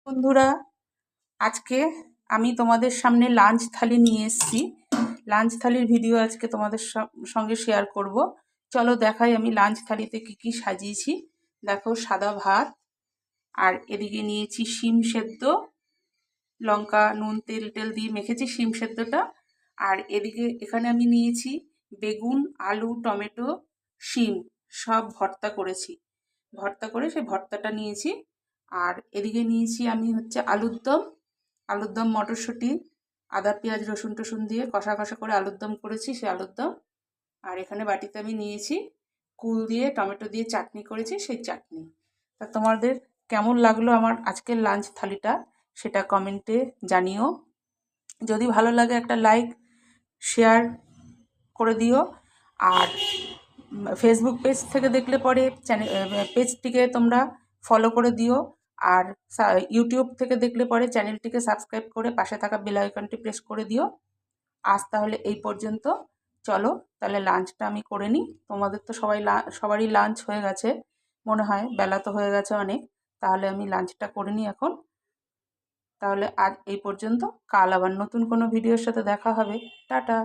বন্ধুরা, আজকে আমি তোমাদের সামনে লাঞ্চ থালি নিয়ে এসেছি। লাঞ্চ থালির ভিডিও আজকে তোমাদের সঙ্গে শেয়ার করব। চলো দেখাই আমি লাঞ্চ থালিতে কি কি সাজিয়েছি। দেখো, সাদা ভাত, আর এদিকে নিয়েছি শিম সেদ্ধ, লঙ্কা নুন তেল টেল দিয়ে মেখেছি শিম সেদ্ধটা। আর এখানে আমি নিয়েছি বেগুন, আলু, টমেটো, শিম সব ভর্তা করেছি। ভর্তা করে সেই ভর্তাটা নিয়েছি। আর এদিকে নিয়েছি আমি আলুর দম মটরশুঁটি, আদা পেঁয়াজ রসুন টসুন দিয়ে কষা কষা করে আলুর দম করেছি, সেই আলুর দম। আর এখানে বাটিতে আমি নিয়েছি কুল দিয়ে টমেটো দিয়ে চাটনি করেছি, সেই চাটনি। তা তোমাদের কেমন লাগলো আমার আজকের লাঞ্চ থালিটা সেটা কমেন্টে জানিও। যদি ভালো লাগে একটা লাইক শেয়ার করে দিও। আর ফেসবুক পেজ থেকে দেখলে পরে পেজটিকে তোমরা ফলো করে দিও। আর ইউটিউব থেকে দেখলে পরে চ্যানেলটিকে সাবস্ক্রাইব করে পাশে থাকা বেল আইকনটি প্রেস করে দিও। আজ তাহলে এই পর্যন্ত। চলো তাহলে লাঞ্চটা আমি করে নিই। তোমাদের তো সবারই লাঞ্চ হয়ে গেছে মনে হয়, বেলা তো হয়ে গেছে অনেক। তাহলে আমি লাঞ্চটা করে নিই এখন। তাহলে আজ এই পর্যন্ত, কাল আবার নতুন কোনো ভিডিওর সাথে দেখা হবে। টাটা।